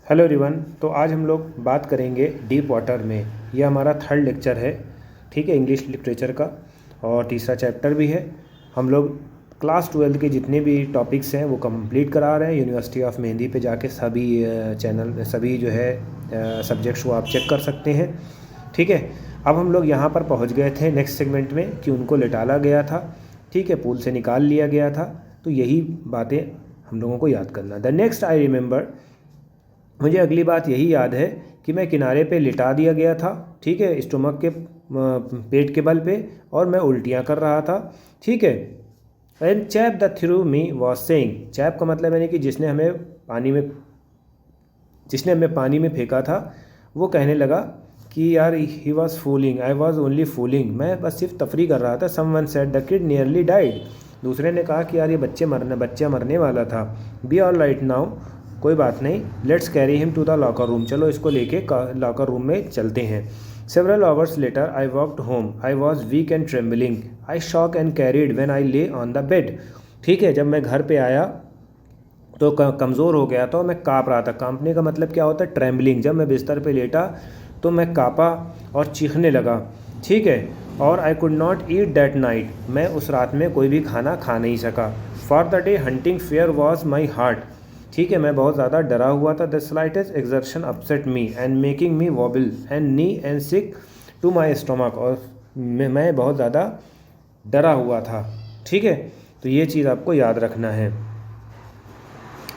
Hello everyone. तो आज हम लोग बात करेंगे डीप वाटर में। यह हमारा थर्ड लेक्चर है, ठीक है, इंग्लिश लिटरेचर का, और तीसरा चैप्टर भी है। हम लोग क्लास 12 के जितने भी टॉपिक्स हैं वो कंप्लीट करा रहे हैं। यूनिवर्सिटी ऑफ मेहंदी पे जाके सभी चैनल सभी जो है सब्जेक्ट्स वो आप चेक कर सकते हैं, ठीक है। अब हम लोग यहाँ पर पहुँच गए थे नेक्स्ट सेगमेंट में कि उनको लिटाला गया था, ठीक है, पूल से निकाल लिया गया था। तो यही बातें हम लोगों को याद करना। द नेक्स्ट आई रिमेंबर, मुझे अगली बात यही याद है कि मैं किनारे पे लिटा दिया गया था, ठीक है, स्टोमक के पेट के बल पे, और मैं उल्टियाँ कर रहा था, ठीक है। And chap the through me was saying, chap का मतलब यानी कि जिसने हमें पानी में फेंका था, वो कहने लगा कि यार he was fooling, I was only fooling, मैं बस सिर्फ तफरी कर रहा था। Someone said the kid nearly died, दूसरे ने कहा कि यार ये बच्चा मरने वाला था। बी ऑल राइट नाउ, कोई बात नहीं, let's carry him to the locker room, चलो इसको लेके लॉकर रूम में चलते हैं। Several hours later I walked home, I was weak and trembling, I shock and carried when I lay on the bed, ठीक है। जब मैं घर पे आया तो कमज़ोर हो गया था और मैं काँप रहा था। काँपने का मतलब क्या होता है? ट्रेम्बलिंग। जब मैं बिस्तर पे लेटा तो मैं काँपा और चीखने लगा, ठीक है। और I could not eat that night, मैं उस रात में कोई भी खाना खा नहीं सका। For the day hunting fair was my heart, ठीक है, मैं बहुत ज़्यादा डरा हुआ था। The slightest exertion upset me and making me wobble and knee and sick to my stomach, और मैं बहुत ज़्यादा डरा हुआ था, ठीक है। तो ये चीज़ आपको याद रखना है।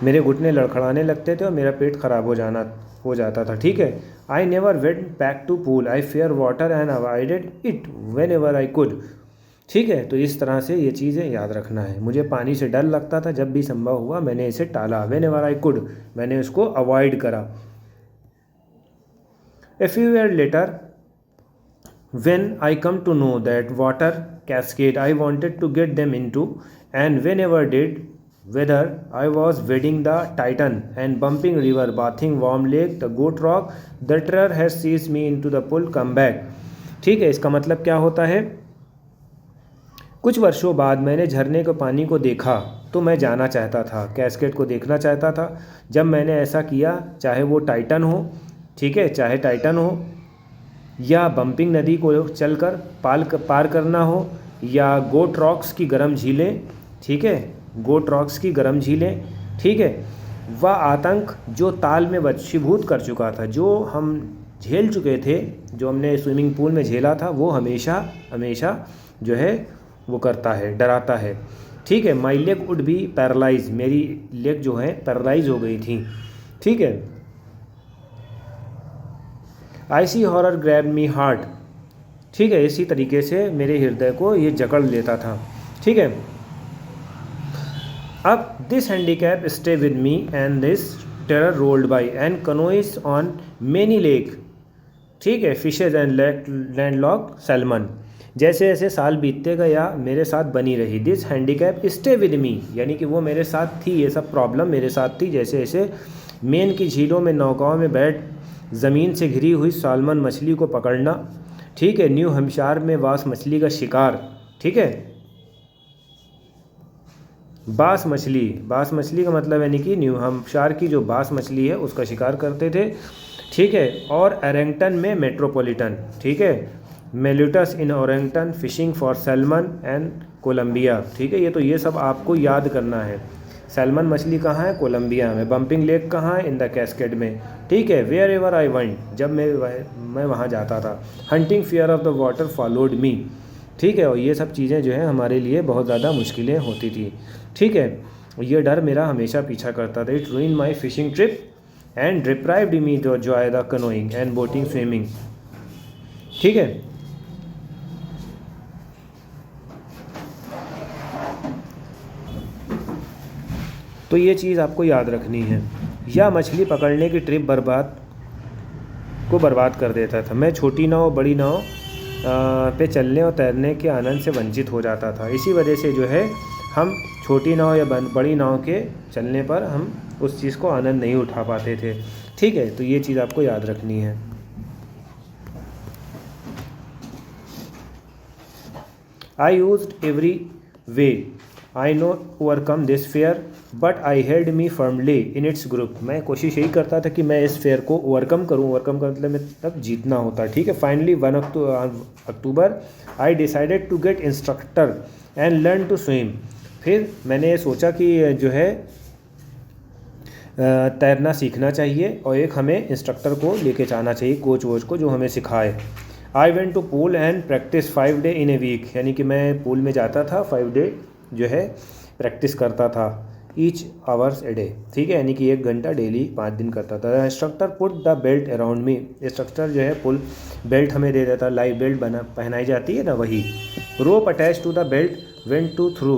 मेरे घुटने लड़खड़ाने लगते थे और मेरा पेट ख़राब हो जाता था, ठीक है। I never went back to pool, I fear water and avoided it whenever I could, ठीक है। तो इस तरह से ये चीज़ें याद रखना है। मुझे पानी से डर लगता था, जब भी संभव हुआ मैंने इसे टाला। वेन एवर आई कुड, मैंने उसको अवॉइड करा। A few year later when I come to know that water cascade I wanted to get them into, and whenever did, whether I was wading the Titan and bumping river, bathing warm lake, the goat rock, the terror has seized me into the pull come back, ठीक है। इसका मतलब क्या होता है? कुछ वर्षों बाद मैंने झरने के पानी को देखा तो मैं जाना चाहता था, कैस्केड को देखना चाहता था। जब मैंने ऐसा किया, चाहे वो टाइटन हो, ठीक है, चाहे टाइटन हो, या बम्पिंग नदी को चलकर पार करना हो, या गोट रॉक्स की गर्म झीलें, ठीक है, गोट रॉक्स की गर्म झीलें, ठीक है। वह आतंक जो ताल में वशीभूत कर चुका था, जो हम झेल चुके थे, जो हमने स्विमिंग पूल में झेला था, वो हमेशा हमेशा जो है वो करता है, डराता है, ठीक है। My leg would be paralyse, मेरी लेग जो है पैरालाइज हो गई थी, ठीक है। आई सी हॉरर ग्रैब मी हार्ट, ठीक है, इसी तरीके से मेरे हृदय को ये जकड़ लेता था, ठीक है। अब this handicap stay with me and this terror rolled by and canoes on many lake, ठीक है, फिशेज एंड लैंडलॉक सैल्मन। जैसे जैसे साल बीतते गया मेरे साथ बनी रही दिस हैंडीकैप स्टे विद मी, यानी कि वो मेरे साथ थी, ये सब प्रॉब्लम मेरे साथ थी। जैसे जैसे मेन की झीलों में नौकाओं में बैठ ज़मीन से घिरी हुई सालमन मछली को पकड़ना, ठीक है, न्यू हम्पशायर में बास मछली का शिकार, ठीक है। बास मछली का मतलब यानी कि न्यू हम्पशायर की जो बास मछली है उसका शिकार करते थे, ठीक है। और एरेंगटन में मेट्रोपॉलिटन, ठीक है, मेल्यूटस in Orangetown fishing for salmon and Columbia, ठीक है। ये सब आपको याद करना है। सैल्मन मछली कहाँ है? कोलंबिया में। बम्पिंग लेक कहाँ है? इन द कैस्केड में, ठीक है। वेयर एवर आई वेंट, जब मैं वहाँ जाता था। Hunting fear of the water followed me, ठीक है। और ये सब चीज़ें जो हैं हमारे लिए बहुत ज़्यादा मुश्किलें होती थी, ठीक है। ये डर मेरा हमेशा पीछा करता था। It रूइन my fishing trip and deprived me the Joy the canoeing and boating swimming, ठीक है। तो ये चीज़ आपको याद रखनी है। या मछली पकड़ने की ट्रिप बर्बाद कर देता था। मैं छोटी नाव बड़ी नाव पे चलने और तैरने के आनंद से वंचित हो जाता था। इसी वजह से जो है हम छोटी नाव या बड़ी नाव के चलने पर हम उस चीज़ को आनंद नहीं उठा पाते थे, ठीक है। तो ये चीज़ आपको याद रखनी है। I used every way I know overcome this fear but I held me firmly in its group. मैं कोशिश यही करता था कि मैं इस फेयर को ओवरकम करूँ। ओवरकम का मतलब मतलब जीतना होता, ठीक है। Finally 1 October I decided to get instructor and learn to swim. फिर मैंने ये सोचा कि जो है तैरना सीखना चाहिए और एक हमें इंस्ट्रक्टर को लेके जाना चाहिए, कोच वोच को, जो हमें सिखाए। I went to pool and practice 5 day in a week, यानी कि मैं पूल में जाता था 5 डे जो है प्रैक्टिस करता था, ईच आवर्स ए डे, ठीक है, यानी कि 1 घंटा डेली 5 दिन करता था। Instructor put the belt around me, instructor जो है पुल बेल्ट हमें दे देता, लाइव बेल्ट पहनाई जाती है ना, वही। Rope attach to the belt went to through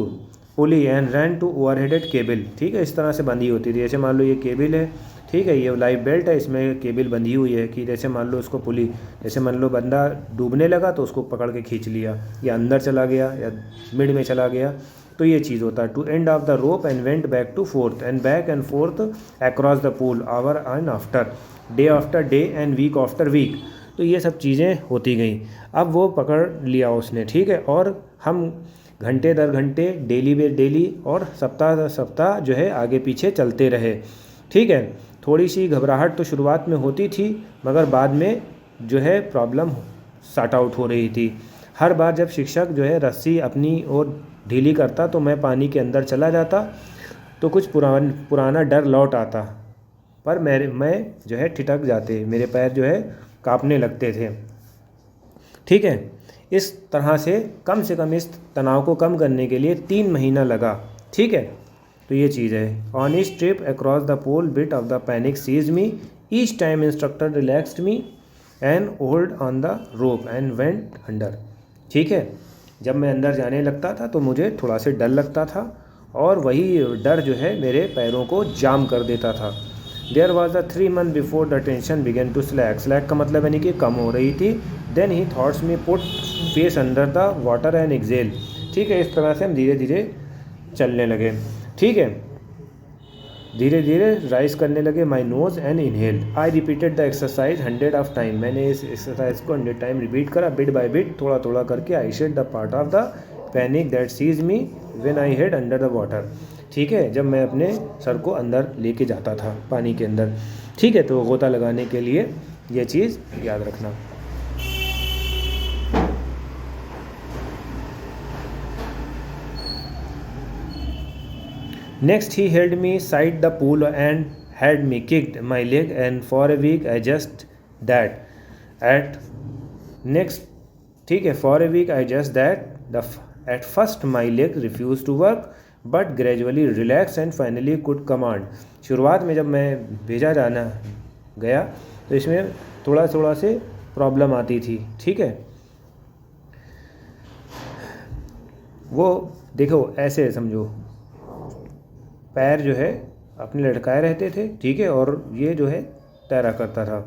pulley and run to overheaded cable, ठीक है, इस तरह से बंधी होती थी। जैसे मान लो ये केबल है, ठीक है, ये लाइव बेल्ट है, इसमें केबल बंधी हुई है कि जैसे मान लो उसको पुली, जैसे मान लो बंदा डूबने लगा तो उसको पकड़ के खींच लिया, या अंदर चला गया या मिड में चला गया, तो ये चीज़ होता है। To end of the rope and went back to forth and back and forth across the pool hour and after day and week after week. तो ये सब चीज़ें होती गई। अब वो पकड़ लिया उसने, ठीक है, और हम घंटे दर घंटे डेली और सप्ताह दर सप्ताह जो है आगे पीछे चलते रहे, ठीक है। थोड़ी सी घबराहट तो शुरुआत में होती थी, मगर बाद में जो है प्रॉब्लम सॉर्ट आउट हो रही थी। हर बार जब शिक्षक जो है रस्सी अपनी ओर ढीली करता तो मैं पानी के अंदर चला जाता, तो कुछ पुराना डर लौट आता, पर मैं जो है ठिठक जाते, मेरे पैर जो है कांपने लगते थे, ठीक है। इस तरह से कम इस तनाव को कम करने के लिए 3 महीना लगा, ठीक है। तो ये चीज़ है। On each trip across the pool bit of the panic seize me, each time instructor relaxed me and hold on the rope and went under, ठीक है। जब मैं अंदर जाने लगता था तो मुझे थोड़ा से डर लगता था, और वही डर जो है मेरे पैरों को जाम कर देता था। There was a 3 month before the tension began to slack का मतलब यानी कि कम हो रही थी। देन ही thoughts me put face under the water and exhale, ठीक है। इस तरह से हम धीरे धीरे चलने लगे, ठीक है, धीरे धीरे राइज करने लगे। My nose and inhale. I repeated the exercise 100 of time, मैंने इस एक्सरसाइज को 100 टाइम रिपीट करा, बिट बाय बिट, थोड़ा थोड़ा करके। I shed the part of the panic that seize me when I head under the water, ठीक है, जब मैं अपने सर को अंदर लेके जाता था पानी के अंदर, ठीक है। तो गोता लगाने के लिए ये चीज़ याद रखना। Next he held me side the pool and had me kicked my leg, and for a week I just that. ठीक है, for a week I just that. At first my leg refused to work, but gradually relaxed and finally could command. शुरुआत में जब मैं भेजा जाना गया तो इसमें थोड़ा से प्रॉब्लम आती थी, ठीक है। वो देखो ऐसे समझो, पैर जो है अपने लटकाए रहते थे, ठीक है, और ये जो है तैरा करता था,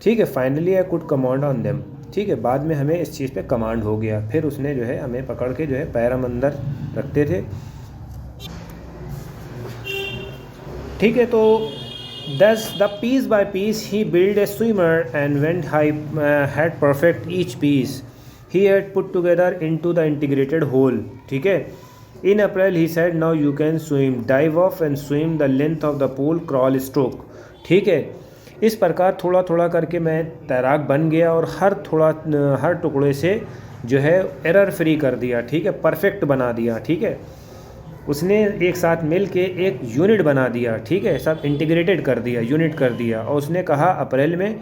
ठीक है। Finally I could command on them, ठीक है, बाद में हमें इस चीज़ पे कमांड हो गया। फिर उसने जो है हमें पकड़ के जो है पैर हम अंदर रखते थे, ठीक है। तो thus the piece by piece he built a swimmer and when I had perfect each piece he had put together into the integrated whole, ठीक है। In April he said now you can swim, dive off and swim the length of the pool, crawl stroke, ठीक है। इस प्रकार थोड़ा थोड़ा करके मैं तैराक बन गया और हर टुकड़े से जो है एरर फ्री कर दिया, ठीक है, परफेक्ट बना दिया, ठीक है। उसने एक साथ मिल के एक यूनिट बना दिया, ठीक है, सब इंटीग्रेटेड कर दिया, यूनिट कर दिया। और उसने कहा अप्रैल में,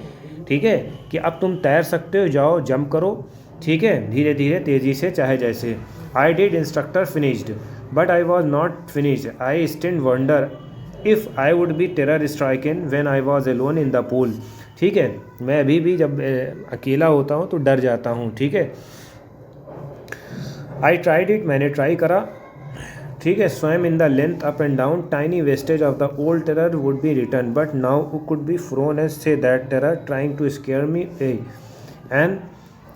ठीक है, कि अब तुम तैर सकते हो, जाओ जंप करो, ठीक है, धीरे धीरे तेज़ी से चाहे जैसे। I did instructor finished but I was not finished, I still wonder if I would be terror stricken when I was alone in the pool, ठीक है। मैं अभी भी जब अकेला होता हूँ तो डर जाता हूँ, ठीक है। आई ट्राइड इट, मैंने ट्राई करा, ठीक है। Swam in the length up and down, tiny wastage of the old terror would be return but now could be frown edge say that terror trying to scare me and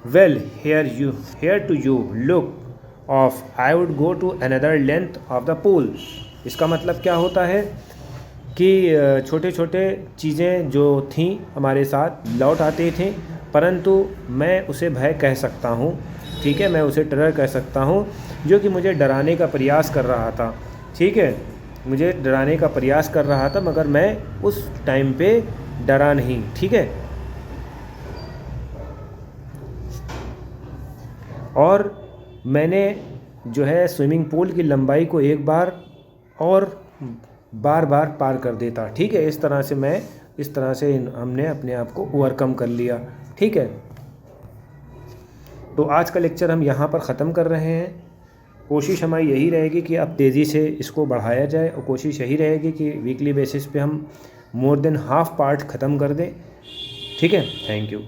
well here to you look of I would go to another length of the pool. इसका मतलब क्या होता है कि छोटे छोटे चीज़ें जो थीं हमारे साथ लौट आते थे, परंतु मैं उसे भय कह सकता हूँ, ठीक है, मैं उसे टेरर कह सकता हूँ, जो कि मुझे डराने का प्रयास कर रहा था, ठीक है। मुझे डराने का प्रयास कर रहा था, मगर मैं उस टाइम पे डरा नहीं। ठीक है, और मैंने जो है स्विमिंग पूल की लंबाई को एक बार और बार बार पार कर देता। ठीक है, इस तरह से हमने अपने आप को ओवरकम कर लिया। ठीक है, तो आज का लेक्चर हम यहाँ पर ख़त्म कर रहे हैं। कोशिश हमारी यही रहेगी कि अब तेज़ी से इसको बढ़ाया जाए, और कोशिश यही रहेगी कि वीकली बेसिस पे हम मोर देन हाफ पार्ट ख़त्म कर दें। ठीक है, थैंक यू।